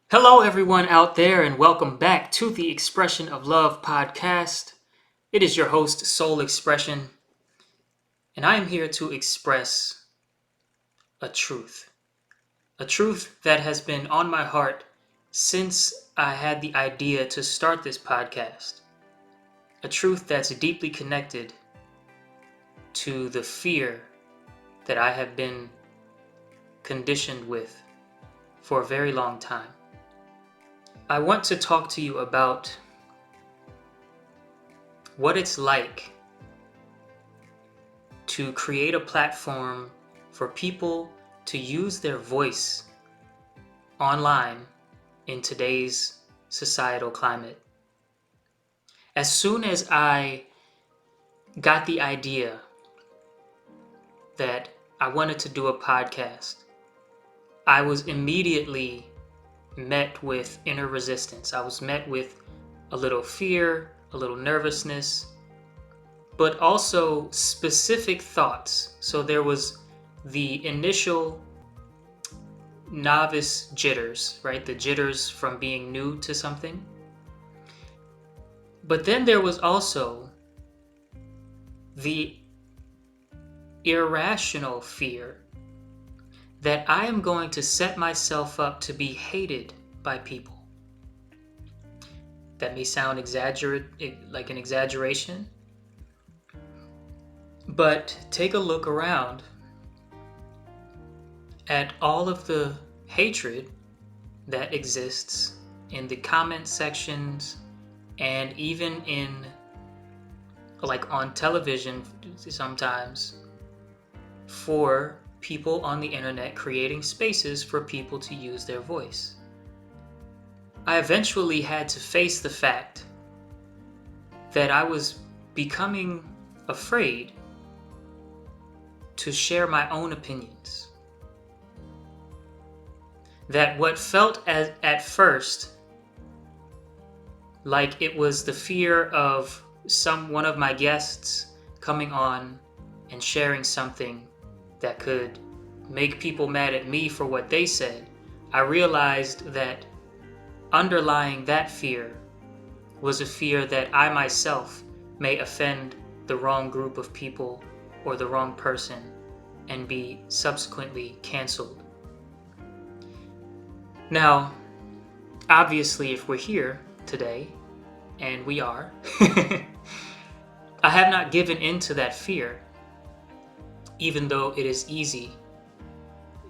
Hello, everyone out there, and welcome back to the Expression of Love podcast. It is your host, Soul Expression, and I am here to express a truth. A truth that has been on my heart since I had the idea to start this podcast. A truth that's deeply connected to the fear that I have been conditioned with for a very long time. I want to talk to you about what it's like to create a platform for people to use their voice online in today's societal climate. As soon as I got the idea that I wanted to do a podcast, I was immediately met with inner resistance. I was met with a little fear, a little nervousness, but also specific thoughts. So there was the initial novice jitters, right? The jitters from being new to something. But then there was also the irrational fear that I am going to set myself up to be hated by people. That may sound like an exaggeration, but take a look around at all of the hatred that exists in the comment sections and even in, like, on television sometimes, for people on the internet creating spaces for people to use their voice. I eventually had to face the fact that I was becoming afraid to share my own opinions. That what felt at first like it was the fear of one of my guests coming on and sharing something that could make people mad at me for what they said, I realized that underlying that fear was a fear that I myself may offend the wrong group of people or the wrong person and be subsequently canceled. Now, obviously, if we're here today, and we are, I have not given in to that fear, even though it is easy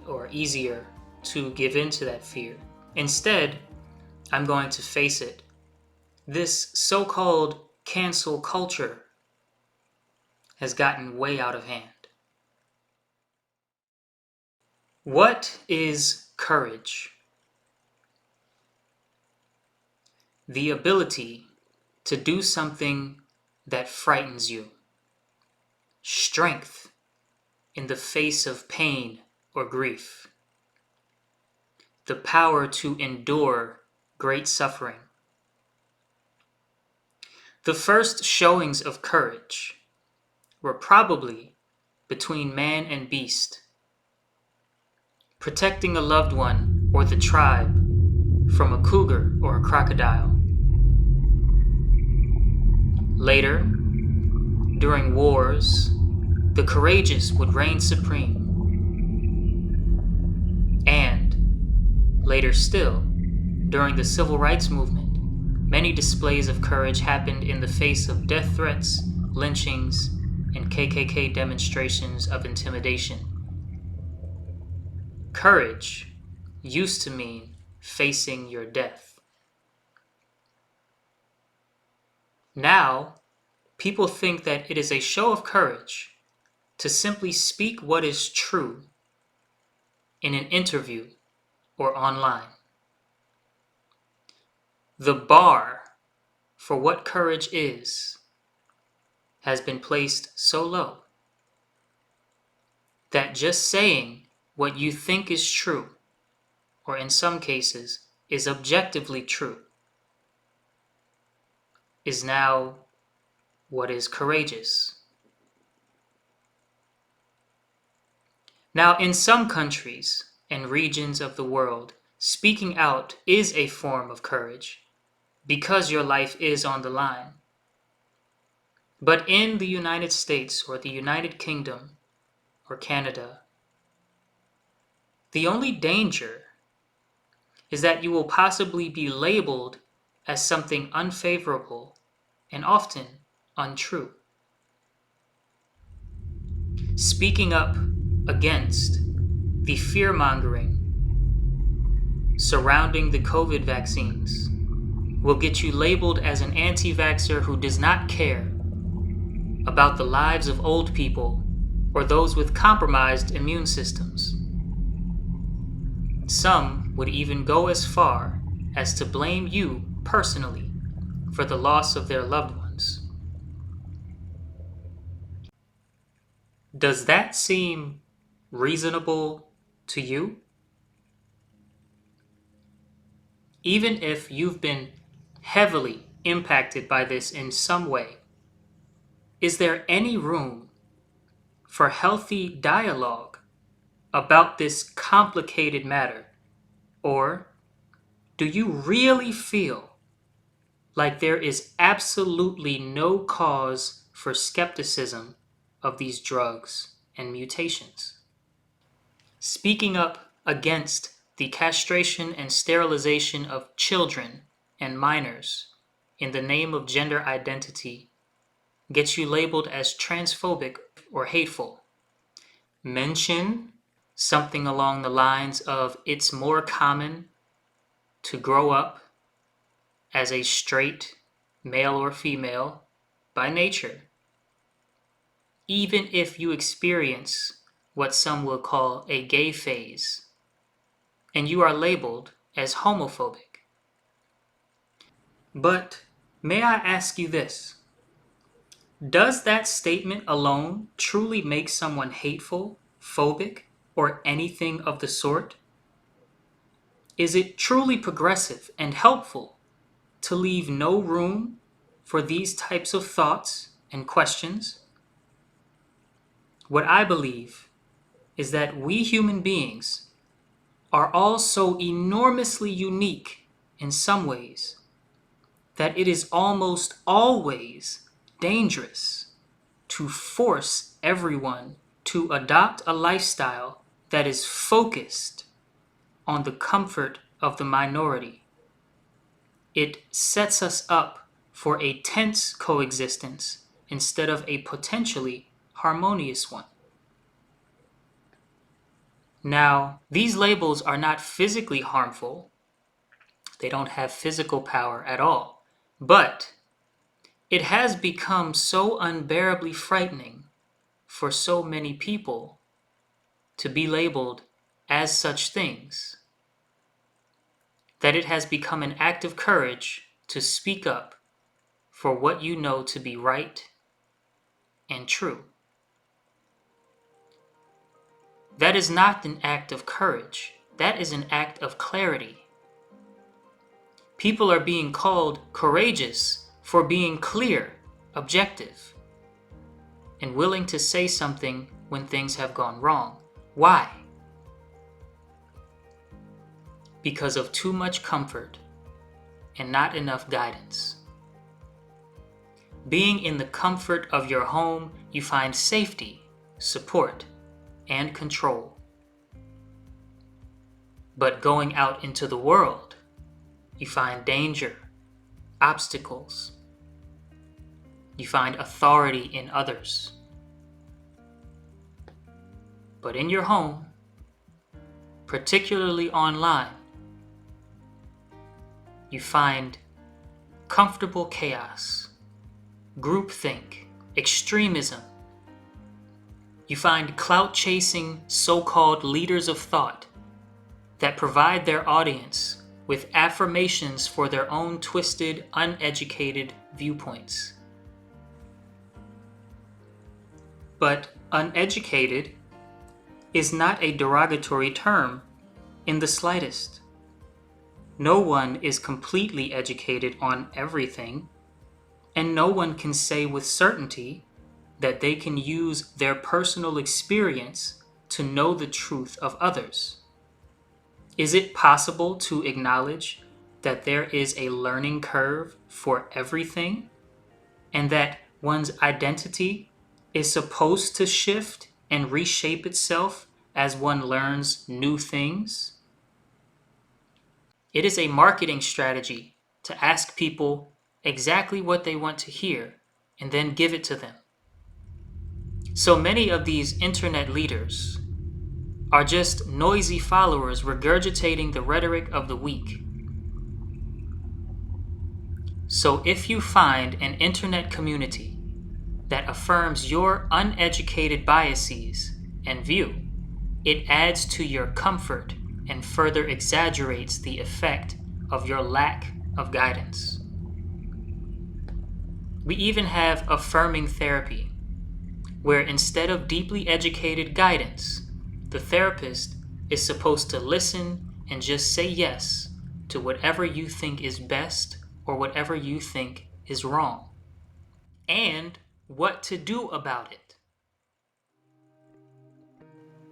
or easier to give in to that fear. Instead, I'm going to face it. This so-called cancel culture has gotten way out of hand. What is courage? The ability to do something that frightens you. Strength in the face of pain or grief. The power to endure great suffering. The first showings of courage were probably between man and beast, protecting a loved one or the tribe from a cougar or a crocodile. Later, during wars, the courageous would reign supreme. And, later still, during the Civil Rights Movement, many displays of courage happened in the face of death threats, lynchings, and KKK demonstrations of intimidation. Courage used to mean facing your death. Now, people think that it is a show of courage to simply speak what is true in an interview or online. The bar for what courage is has been placed so low that just saying what you think is true, or in some cases is objectively true, is now what is courageous. Now, in some countries and regions of the world, Speaking out is a form of courage because your life is on the line. But in the United States or the United Kingdom or Canada, the only danger is that you will possibly be labeled as something unfavorable and often untrue. Speaking up against the fear-mongering surrounding the COVID vaccines will get you labeled as an anti-vaxxer who does not care about the lives of old people or those with compromised immune systems. Some would even go as far as to blame you personally for the loss of their loved ones. Does that seem reasonable to you? Even if you've been heavily impacted by this in some way, is there any room for healthy dialogue about this complicated matter? Or do you really feel like there is absolutely no cause for skepticism of these drugs and mutations? Speaking up against the castration and sterilization of children and minors in the name of gender identity gets you labeled as transphobic or hateful. Mention something along the lines of it's more common to grow up as a straight male or female by nature, even if you experience what some will call a gay phase, and you are labeled as homophobic. But may I ask you this? Does that statement alone truly make someone hateful, phobic, or anything of the sort? Is it truly progressive and helpful to leave no room for these types of thoughts and questions? What I believe is that we human beings are all so enormously unique in some ways that it is almost always dangerous to force everyone to adopt a lifestyle that is focused on the comfort of the minority. It sets us up for a tense coexistence instead of a potentially harmonious one. Now, these labels are not physically harmful. They don't have physical power at all. But it has become so unbearably frightening for so many people to be labeled as such things that it has become an act of courage to speak up for what you know to be right and true. That is not an act of courage. That is an act of clarity. People are being called courageous for being clear, objective, and willing to say something when things have gone wrong. Why? Because of too much comfort and not enough guidance. Being in the comfort of your home, you find safety, support, and control. But going out into the world, you find danger, obstacles. You find authority in others. But in your home, particularly online, you find comfortable chaos, groupthink, extremism. You find clout-chasing so-called leaders of thought that provide their audience with affirmations for their own twisted, uneducated viewpoints. But uneducated is not a derogatory term in the slightest. No one is completely educated on everything, and no one can say with certainty that they can use their personal experience to know the truth of others. Is it possible to acknowledge that there is a learning curve for everything and that one's identity is supposed to shift and reshape itself as one learns new things? It is a marketing strategy to ask people exactly what they want to hear and then give it to them. So many of these internet leaders are just noisy followers regurgitating the rhetoric of the weak. So if you find an internet community that affirms your uneducated biases and view, it adds to your comfort and further exaggerates the effect of your lack of guidance. We even have affirming therapy, where instead of deeply educated guidance, the therapist is supposed to listen and just say yes to whatever you think is best or whatever you think is wrong, and what to do about it.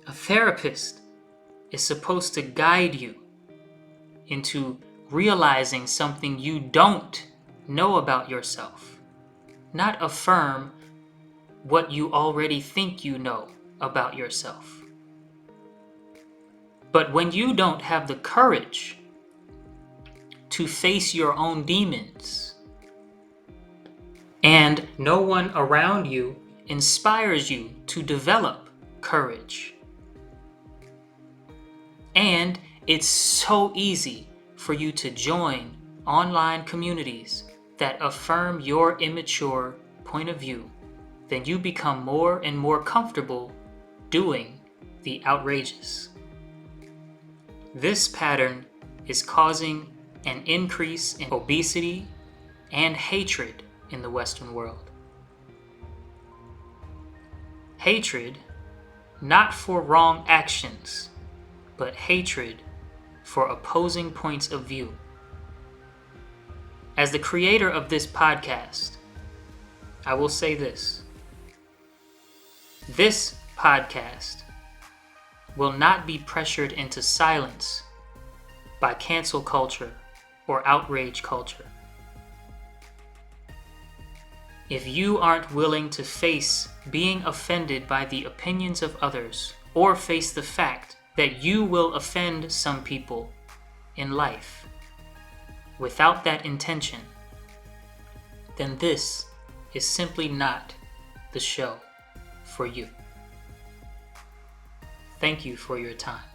A therapist is supposed to guide you into realizing something you don't know about yourself, not affirm what you already think you know about yourself. But when you don't have the courage to face your own demons, and no one around you inspires you to develop courage, and it's so easy for you to join online communities that affirm your immature point of view, then you become more and more comfortable doing the outrageous. This pattern is causing an increase in obesity and hatred in the Western world. Hatred, not for wrong actions, but hatred for opposing points of view. As the creator of this podcast, I will say this. This podcast will not be pressured into silence by cancel culture or outrage culture. If you aren't willing to face being offended by the opinions of others, or face the fact that you will offend some people in life without that intention, then this is simply not the show for you. Thank you for your time.